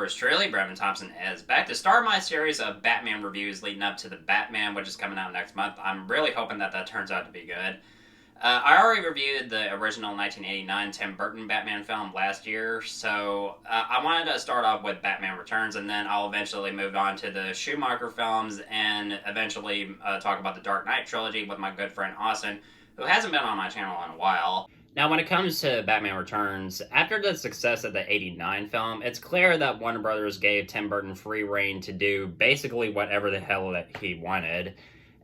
yours truly, Brevin Thompson, is back to start my series of Batman reviews leading up to the Batman, which is coming out next month. I'm really hoping that turns out to be good. I already reviewed the original 1989 Tim Burton Batman film last year, so I wanted to start off with Batman Returns, and then I'll eventually move on to the Schumacher films, and eventually talk about the Dark Knight trilogy with my good friend Austin, who hasn't been on my channel in a while. Now, when it comes to Batman Returns, after the success of the 89 film, it's clear that Warner Brothers gave Tim Burton free reign to do basically whatever the hell that he wanted.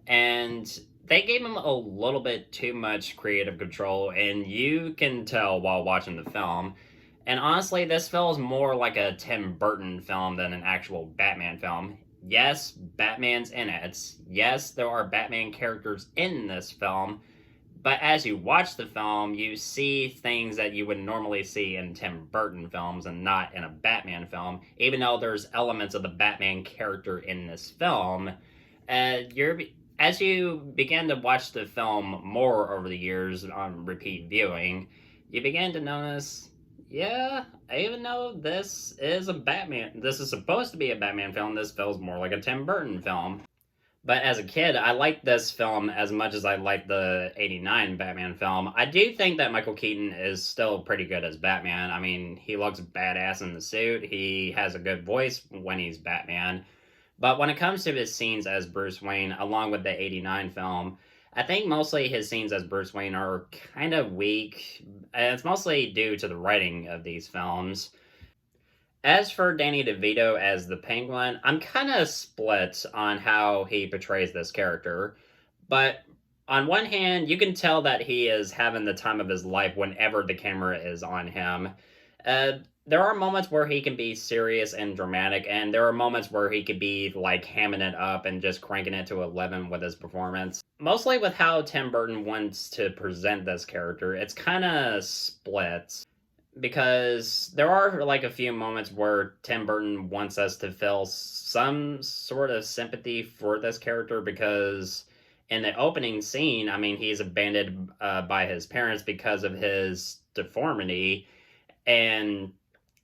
And they gave him a little bit too much creative control, and you can tell while watching the film. And honestly, this feels more like a Tim Burton film than an actual Batman film. Yes, Batman's in it. Yes, there are Batman characters in this film. But as you watch the film, you see things that you would normally see in Tim Burton films and not in a Batman film, even though there's elements of the Batman character in this film. As you begin to watch the film more over the years on repeat viewing, you begin to notice, yeah, even though this is supposed to be a Batman film, this feels more like a Tim Burton film. But as a kid, I liked this film as much as I liked the 89 Batman film. I do think that Michael Keaton is still pretty good as Batman. I mean, he looks badass in the suit. He has a good voice when he's Batman. But when it comes to his scenes as Bruce Wayne, along with the 89 film, I think mostly his scenes as Bruce Wayne are kind of weak. And it's mostly due to the writing of these films. As for Danny DeVito as the Penguin, I'm kind of split on how he portrays this character. But on one hand, you can tell that he is having the time of his life whenever the camera is on him. There are moments where he can be serious and dramatic, and there are moments where he could be like hamming it up and just cranking it to 11 with his performance. Mostly with how Tim Burton wants to present this character, it's kind of split because there are like a few moments where Tim Burton wants us to feel some sort of sympathy for this character because in the opening scene, I mean, he's abandoned by his parents because of his deformity, and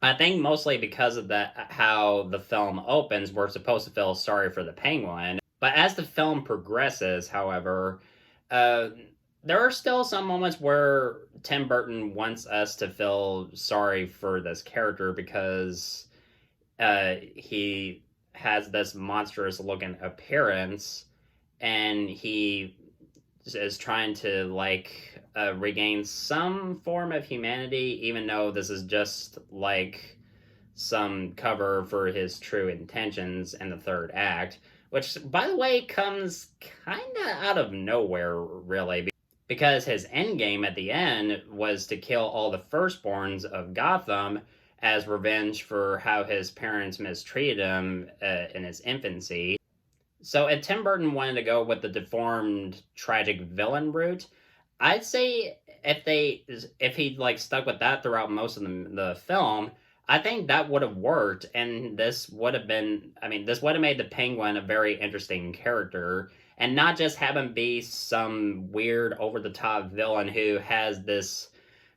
I think mostly because of that, how the film opens, we're supposed to feel sorry for the Penguin. But as the film progresses, however, uh, there are still some moments where Tim Burton wants us to feel sorry for this character because he has this monstrous looking appearance and he is trying to regain some form of humanity, even though this is just like some cover for his true intentions in the third act, which, by the way, comes kind of out of nowhere, really, because his end game at the end was to kill all the firstborns of Gotham as revenge for how his parents mistreated him in his infancy. So if Tim Burton wanted to go with the deformed, tragic villain route, I'd say if he like stuck with that throughout most of the film, I think that would have worked, and this would have made the Penguin a very interesting character, and not just have him be some weird over the top villain who has this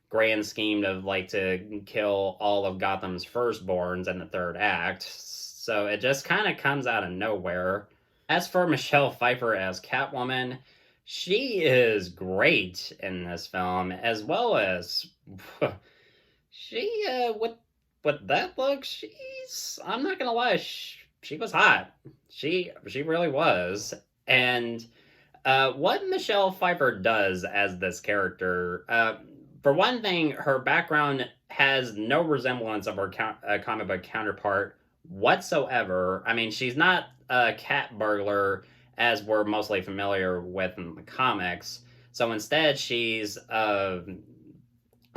grand scheme of like to kill all of Gotham's firstborns in the third act. So it just kind of comes out of nowhere. As for Michelle Pfeiffer as Catwoman, she is great in this film, as well as with that look, I'm not gonna lie, she was hot. She really was. And what Michelle Pfeiffer does as this character, for one thing, her background has no resemblance of her comic book counterpart whatsoever. I mean, she's not a cat burglar as we're mostly familiar with in the comics. So instead, she's a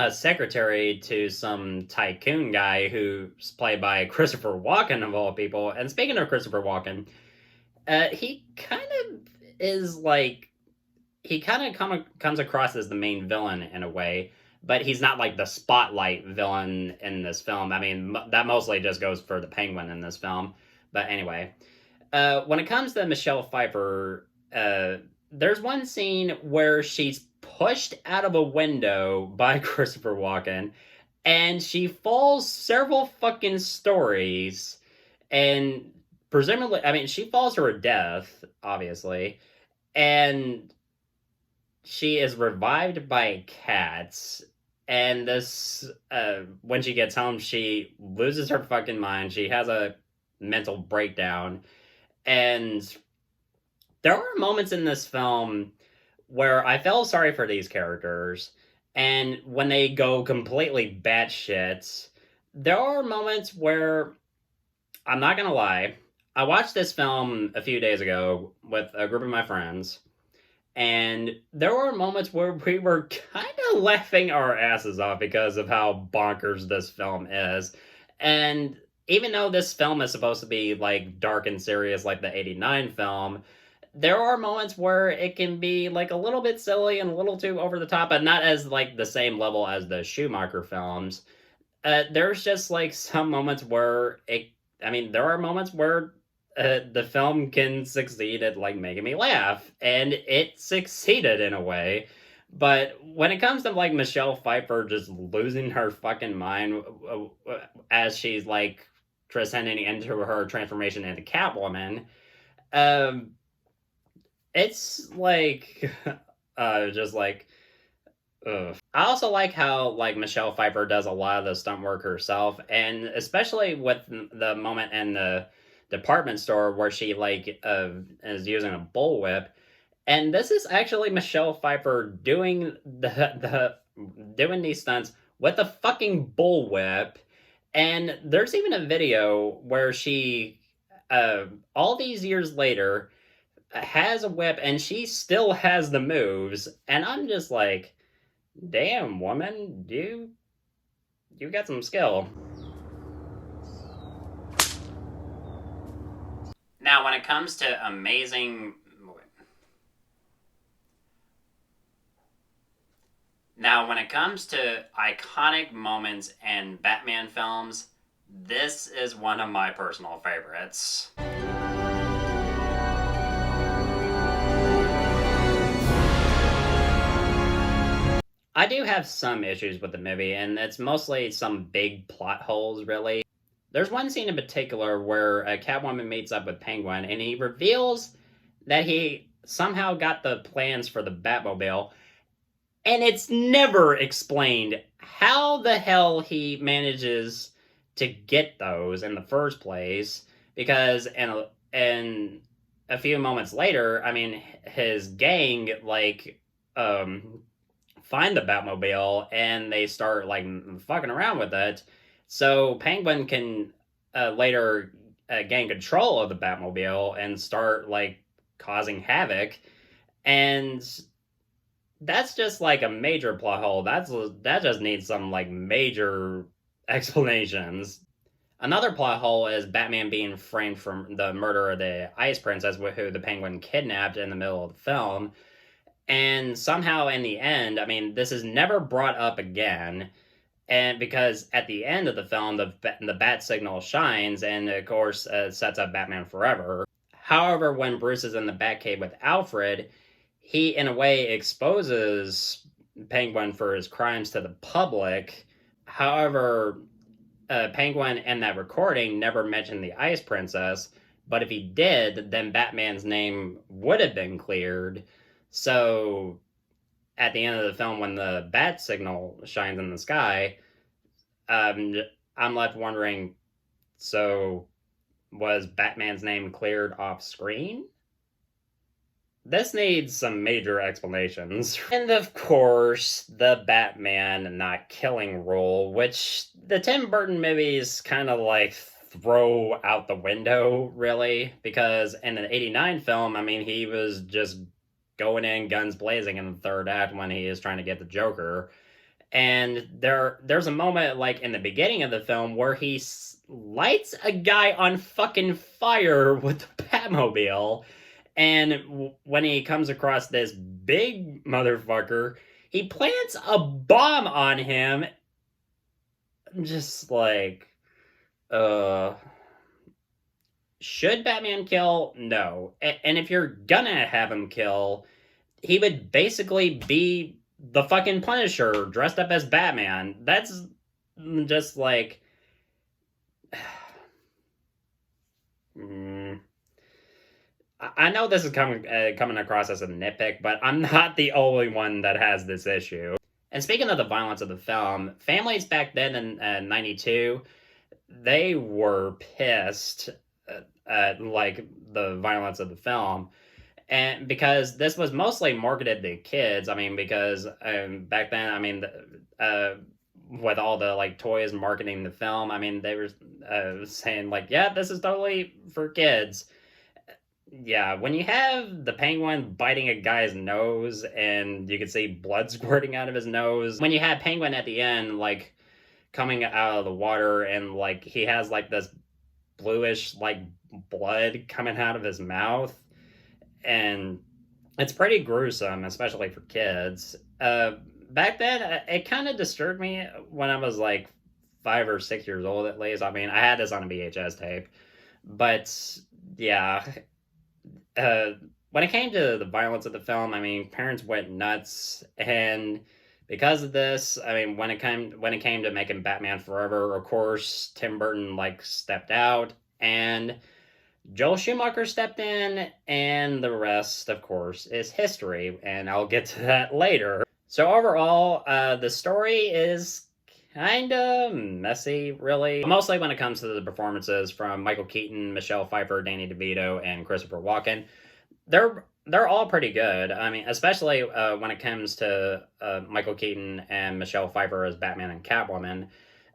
secretary to some tycoon guy who's played by Christopher Walken, of all people. And speaking of Christopher Walken, he kind of is like, comes across as the main villain in a way, but he's not like the spotlight villain in this film. I mean, that mostly just goes for the Penguin in this film. But anyway, when it comes to Michelle Pfeiffer, there's one scene where she's pushed out of a window by Christopher Walken, and she falls several fucking stories, and presumably, I mean, she falls to her death, obviously, and she is revived by cats. And this, when she gets home, she loses her fucking mind. She has a mental breakdown, and there are moments in this film where I felt sorry for these characters, and when they go completely batshit, there are moments where I'm not gonna lie. I watched this film a few days ago with a group of my friends, and there were moments where we were kind of laughing our asses off because of how bonkers this film is. And even though this film is supposed to be like dark and serious like the 89 film, there are moments where it can be like a little bit silly and a little too over the top, but not as like the same level as the Schumacher films. There's just like some moments where it, I mean, there are moments where the film can succeed at like making me laugh, and it succeeded in a way. But when it comes to like Michelle Pfeiffer just losing her fucking mind as she's like transcending into her transformation into Catwoman, um, it's like just like ugh. I also like how like Michelle Pfeiffer does a lot of the stunt work herself, and especially with the moment in the department store where she like is using a bullwhip, and this is actually Michelle Pfeiffer doing the doing these stunts with a fucking bullwhip, and there's even a video where she all these years later has a whip and she still has the moves, and I'm just like, damn, woman, you got some skill. Now, when it comes to amazing. Now, when it comes to iconic moments in Batman films, this is one of my personal favorites. I do have some issues with the movie, and it's mostly some big plot holes, really. There's one scene in particular where Catwoman meets up with Penguin, and he reveals that he somehow got the plans for the Batmobile, and it's never explained how the hell he manages to get those in the first place. Because in a few moments later, I mean, his gang like find the Batmobile and they start like fucking around with it. So Penguin can later gain control of the Batmobile and start like causing havoc. And that's just like a major plot hole. That just needs some like major explanations. Another plot hole is Batman being framed for the murder of the Ice Princess, who the Penguin kidnapped in the middle of the film. And somehow in the end, I mean, this is never brought up again. And because at the end of the film, the bat signal shines and, of course, sets up Batman Forever. However, when Bruce is in the Batcave with Alfred, he, in a way, exposes Penguin for his crimes to the public. However, Penguin in that recording never mentioned the Ice Princess, but if he did, then Batman's name would have been cleared. So, at the end of the film, when the bat signal shines in the sky, I'm left wondering, so was Batman's name cleared off screen? This needs some major explanations. And of course, the Batman not killing rule, which the Tim Burton movies kind of like throw out the window, really, because in the 89 film, I mean, he was just going in guns blazing in the third act when he is trying to get the Joker. And there's a moment like in the beginning of the film where he lights a guy on fucking fire with the Batmobile, and when he comes across this big motherfucker, he plants a bomb on him. Just like, should Batman kill? No. And if you're gonna have him kill, he would basically be the fucking Punisher dressed up as Batman. just like, mm, I know this is coming across as a nitpick, but I'm not the only one that has this issue. And speaking of the violence of the film, families back then in '92, they were pissed at like the violence of the film, and because this was mostly marketed to kids. I mean, because back then, I mean, with all the like toys marketing the film, I mean, they were saying like, yeah, this is totally for kids. Yeah, when you have the penguin biting a guy's nose and you can see blood squirting out of his nose, when you have penguin at the end, like coming out of the water and like he has like this bluish like blood coming out of his mouth, and it's pretty gruesome, especially for kids. Back then, it kind of disturbed me when I was like 5 or 6 years old, at least. I mean, I had this on a VHS tape, but yeah, uh, when it came to the violence of the film, I mean, parents went nuts, and because of this, I mean, when it came to making Batman Forever, of course, Tim Burton like stepped out, and Joel Schumacher stepped in, and the rest, of course, is history, and I'll get to that later. So overall, the story is kind of messy, really. Mostly when it comes to the performances from Michael Keaton, Michelle Pfeiffer, Danny DeVito, and Christopher Walken. They're all pretty good. I mean, especially when it comes to Michael Keaton and Michelle Pfeiffer as Batman and Catwoman.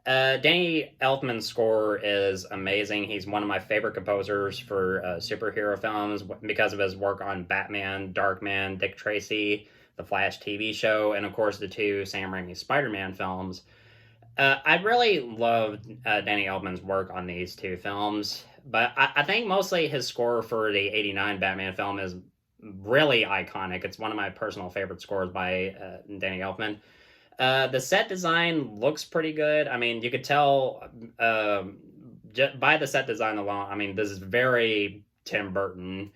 Danny Elfman's score is amazing. He's one of my favorite composers for superhero films because of his work on Batman, Darkman, Dick Tracy, the Flash TV show, and of course the two Sam Raimi Spider-Man films. I really loved Danny Elfman's work on these two films, but I think mostly his score for the '89 Batman film is really iconic. It's one of my personal favorite scores by Danny Elfman. The set design looks pretty good. I mean, you could tell by the set design alone, I mean, this is very Tim Burton.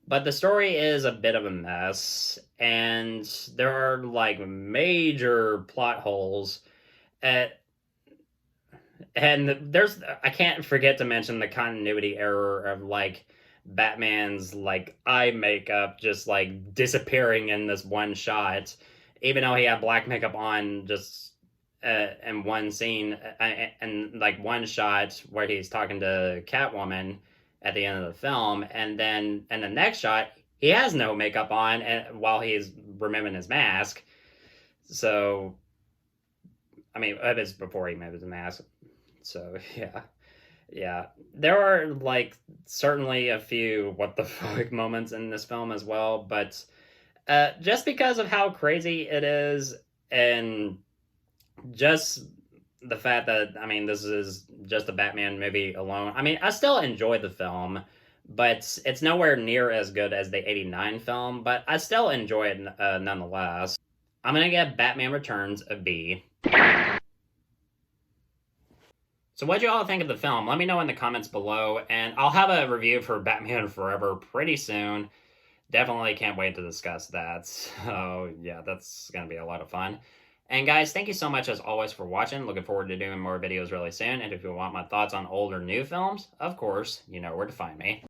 But the story is a bit of a mess, and there are like major plot holes. At, and there's I can't forget to mention the continuity error of like Batman's like eye makeup just like disappearing in this one shot, even though he had black makeup on just in one scene and like one shot where he's talking to Catwoman at the end of the film, and then in the next shot he has no makeup on and while he's removing his mask. So I mean, it was before he removed his mask. So yeah. Yeah, there are like certainly a few what the fuck moments in this film as well, but just because of how crazy it is, and just the fact that I mean this is just a Batman movie alone. I mean, I still enjoy the film, but it's nowhere near as good as the '89 film. But I still enjoy it nonetheless. I'm gonna give Batman Returns a B. So what do you all think of the film? Let me know in the comments below, and I'll have a review for Batman Forever pretty soon. Definitely can't wait to discuss that. So yeah, that's going to be a lot of fun. And guys, thank you so much as always for watching. Looking forward to doing more videos really soon. And if you want my thoughts on old or new films, of course, you know where to find me.